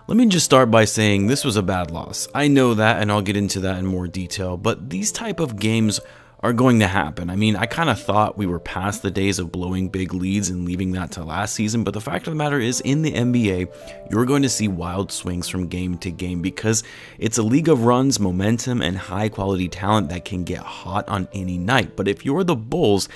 Let me just start by saying this was a bad loss. I know that, and I'll get into that in more detail, but these type of games are going to happen. I mean, I kind of thought we were past the days of blowing big leads and leaving that to last season, but the fact of the matter is, in the NBA, you're going to see wild swings from game to game because it's a league of runs, momentum, and high-quality talent that can get hot on any night. But if you're the Bulls,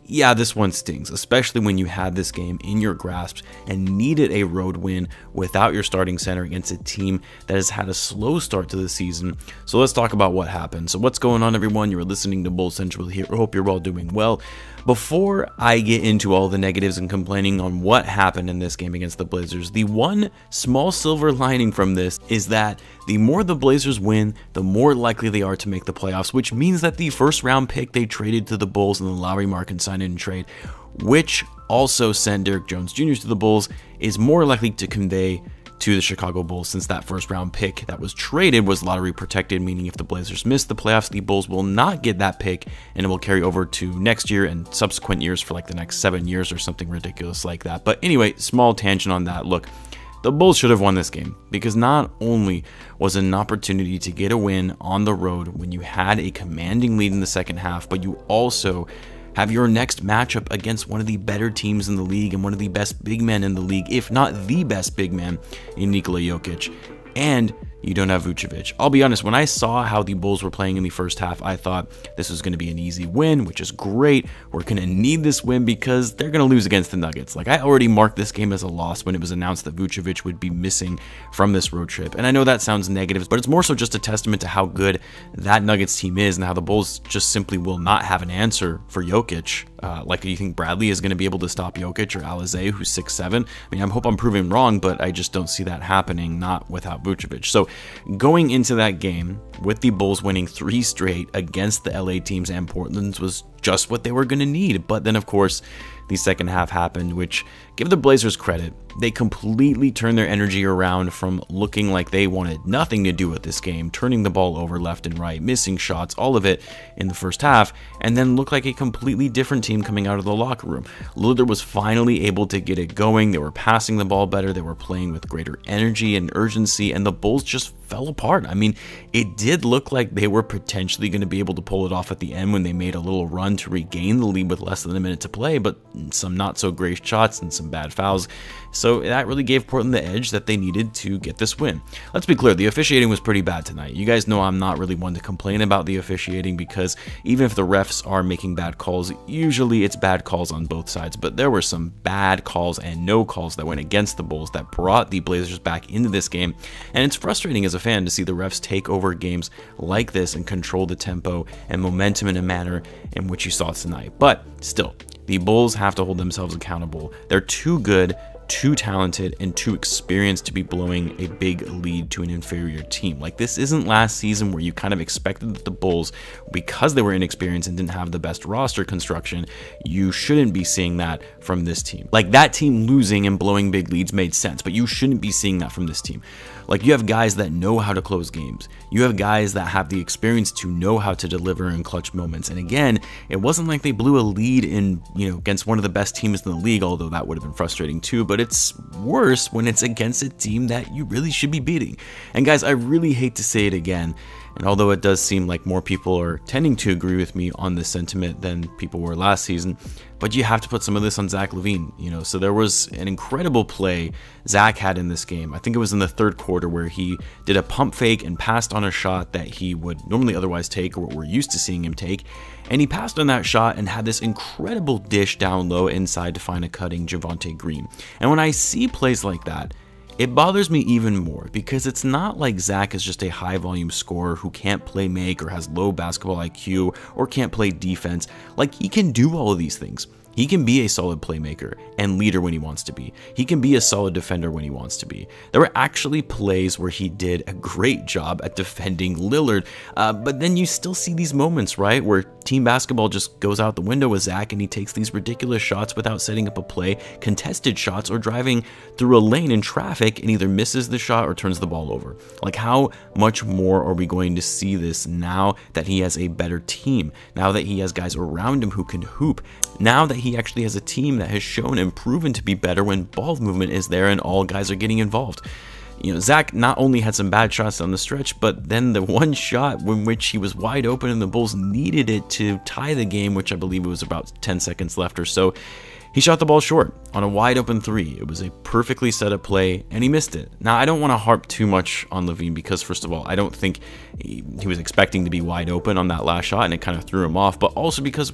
yeah, this one stings, especially when you had this game in your grasp and needed a road win without your starting center against a team that has had a slow start to the season. So let's talk about what happened. So what's going on, everyone? You're listening to Bulls Central here. I hope you're all doing well. Before I get into all the negatives and complaining on what happened in this game against the Blazers, the one small silver lining from this is that the more the Blazers win, the more likely they are to make the playoffs, which means that the first round pick they traded to the Bulls in the Lowry Markin sign-in trade, which also sent Derrick Jones Jr. to the Bulls, is more likely to convey to the Chicago Bulls, since that first round pick that was traded was lottery protected, meaning if the Blazers miss the playoffs, the Bulls will not get that pick and it will carry over to next year and subsequent years for like the next 7 years or something ridiculous like that. But anyway, small tangent on that. Look, the Bulls should have won this game because not only was it an opportunity to get a win on the road when you had a commanding lead in the second half, but you also have your next matchup against one of the better teams in the league and one of the best big men in the league, if not the best big man in Nikola Jokic. And you don't have Vucevic. I'll be honest, when I saw how the Bulls were playing in the first half, I thought this was going to be an easy win, which is great. We're going to need this win because they're going to lose against the Nuggets. Like, I already marked this game as a loss when it was announced that Vucevic would be missing from this road trip. And I know that sounds negative, but it's more so just a testament to how good that Nuggets team is and how the Bulls just simply will not have an answer for Jokic. Like, do you think Bradley is going to be able to stop Jokic or Alizé, who's 6'7"? I mean, I hope I'm proving wrong, but I just don't see that happening, not without Vucevic. So going into that game with the Bulls winning 3 straight against the LA teams and Portland's was just what they were going to need. But then, of course, the second half happened, which, give the Blazers credit, they completely turned their energy around from looking like they wanted nothing to do with this game, turning the ball over left and right, missing shots, all of it in the first half, and then looked like a completely different team coming out of the locker room. Lillard was finally able to get it going. They were passing the ball better. They were playing with greater energy and urgency, and the Bulls just fell apart. I mean, it did look like they were potentially going to be able to pull it off at the end when they made a little run to regain the lead with less than a minute to play, but some not so great shots and some bad fouls. So that really gave Portland the edge that they needed to get this win. Let's be clear, the officiating was pretty bad tonight. You guys know I'm not really one to complain about the officiating because even if the refs are making bad calls, usually it's bad calls on both sides, but there were some bad calls and no calls that went against the Bulls that brought the Blazers back into this game. And it's frustrating as a fan to see the refs take over games like this and control the tempo and momentum in a manner in which you saw tonight. But still, the Bulls have to hold themselves accountable. They're too good, too talented, and too experienced to be blowing a big lead to an inferior team. Like, this isn't last season where you kind of expected that the Bulls, because they were inexperienced and didn't have the best roster construction, you shouldn't be seeing that from this team. Like, that team losing and blowing big leads made sense, but you shouldn't be seeing that from this team. Like, you have guys that know how to close games. You have guys that have the experience to know how to deliver in clutch moments. And again, it wasn't like they blew a lead in, against one of the best teams in the league, although that would have been frustrating too, but it's worse when it's against a team that you really should be beating. And guys, I really hate to say it again, and although it does seem like more people are tending to agree with me on this sentiment than people were last season, but you have to put some of this on Zach Lavine. So there was an incredible play Zach had in this game. I think it was in the third quarter where he did a pump fake and passed on a shot that he would normally otherwise take, or what we're used to seeing him take. And he passed on that shot and had this incredible dish down low inside to find a cutting Javonte Green. And when I see plays like that, it bothers me even more because it's not like Zach is just a high volume scorer who can't play make or has low basketball IQ or can't play defense. Like, he can do all of these things. He can be a solid playmaker and leader when he wants to be. He can be a solid defender when he wants to be. There were actually plays where he did a great job at defending Lillard, but then you still see these moments, right, where team basketball just goes out the window with Zach and he takes these ridiculous shots without setting up a play, contested shots, or driving through a lane in traffic and either misses the shot or turns the ball over. Like, how much more are we going to see this now that he has a better team, now that he has guys around him who can hoop, now that he actually has a team that has shown and proven to be better when ball movement is there and all guys are getting involved? Zach not only had some bad shots on the stretch, but then the one shot in which he was wide open and the Bulls needed it to tie the game, which I believe it was about 10 seconds left or so, he shot the ball short on a wide open three. It was a perfectly set up play, and he missed it. Now, I don't want to harp too much on Lavine because, first of all, I don't think he was expecting to be wide open on that last shot, and it kind of threw him off, but also because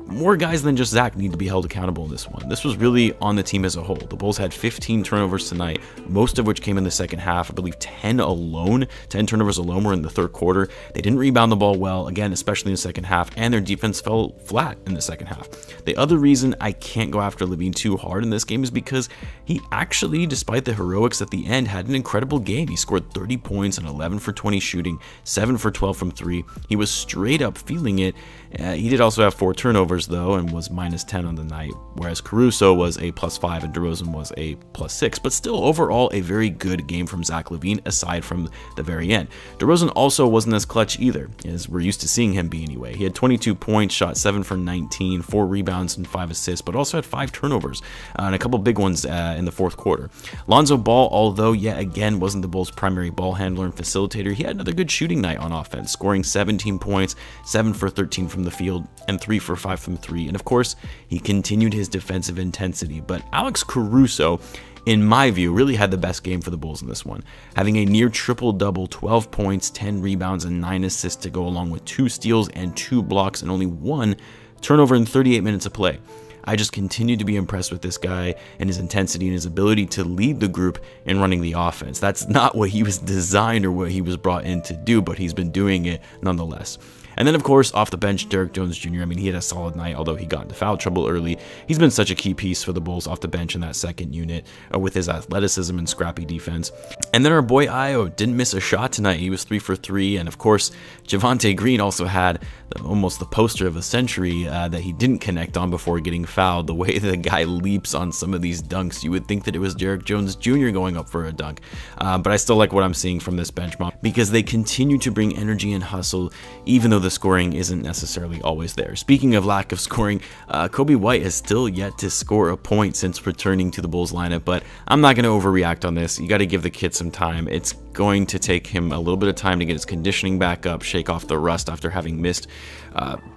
more guys than just Zach need to be held accountable in this one. This was really on the team as a whole. The Bulls had 15 turnovers tonight, most of which came in the second half. I believe 10 turnovers alone were in the third quarter. They didn't rebound the ball well, again, especially in the second half, and their defense fell flat in the second half. The other reason I can't go after Lavine too hard in this game is because he actually, despite the heroics at the end, had an incredible game. He scored 30 points and 11 for 20 shooting, 7 for 12 from 3. He was straight up feeling it. He did also have 4 turnovers though, and was -10 on the night, whereas Caruso was a +5 and DeRozan was a +6. But still, overall, a very good game from Zach Lavine, aside from the very end. DeRozan also wasn't as clutch either, as we're used to seeing him be anyway. He had 22 points, shot 7 for 19, 4 rebounds and 5 assists, but also had 5 turnovers and a couple big ones in the fourth quarter. Lonzo Ball, although yet again wasn't the Bulls' primary ball handler and facilitator, he had another good shooting night on offense, scoring 17 points, 7 for 13 from the field, and 3 for 5 from 3. And of course, he continued his defensive intensity. But Alex Caruso, in my view, really had the best game for the Bulls in this one, having a near triple-double, 12 points, 10 rebounds, and 9 assists to go along with 2 steals and 2 blocks and only 1 turnover in 38 minutes of play. I just continue to be impressed with this guy and his intensity and his ability to lead the group in running the offense. That's not what he was designed or what he was brought in to do, but he's been doing it nonetheless. And then, of course, off the bench, Derrick Jones Jr. I mean, he had a solid night, although he got into foul trouble early. He's been such a key piece for the Bulls off the bench in that second unit with his athleticism and scrappy defense. And then our boy Ayo didn't miss a shot tonight. He was 3 for 3. And, of course, Javonte Green also had almost the poster of the century that he didn't connect on before getting fouled. The way the guy leaps on some of these dunks, you would think that it was Derrick Jones Jr. going up for a dunk. But I still like what I'm seeing from this bench mob because they continue to bring energy and hustle, even though the scoring isn't necessarily always there. Speaking of lack of scoring, Coby White has still yet to score a point since returning to the Bulls lineup, but I'm not going to overreact on this. You got to give the kid some time. It's going to take him a little bit of time to get his conditioning back up, shake off the rust after having missed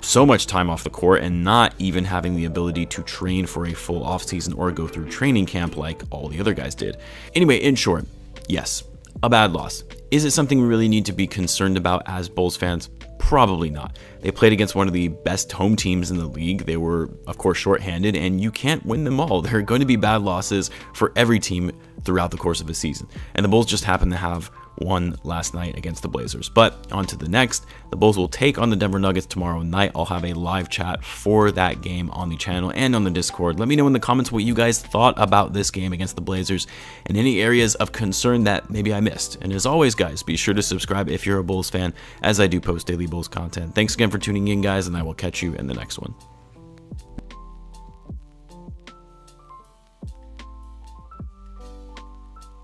so much time off the court and not even having the ability to train for a full offseason or go through training camp like all the other guys did. Anyway, in short, yes, a bad loss. Is it something we really need to be concerned about as Bulls fans? Probably not. They played against one of the best home teams in the league. They were, of course, shorthanded, and you can't win them all. There are going to be bad losses for every team throughout the course of a season. And the Bulls just happen to have one last night against the Blazers. But on to the next. The Bulls will take on the Denver Nuggets tomorrow night. I'll have a live chat for that game on the channel and on the Discord. Let me know in the comments what you guys thought about this game against the Blazers and any areas of concern that maybe I missed. And as always, guys, be sure to subscribe if you're a Bulls fan, as I do post daily Bulls content. Thanks again for tuning in, guys, and I will catch you in the next one.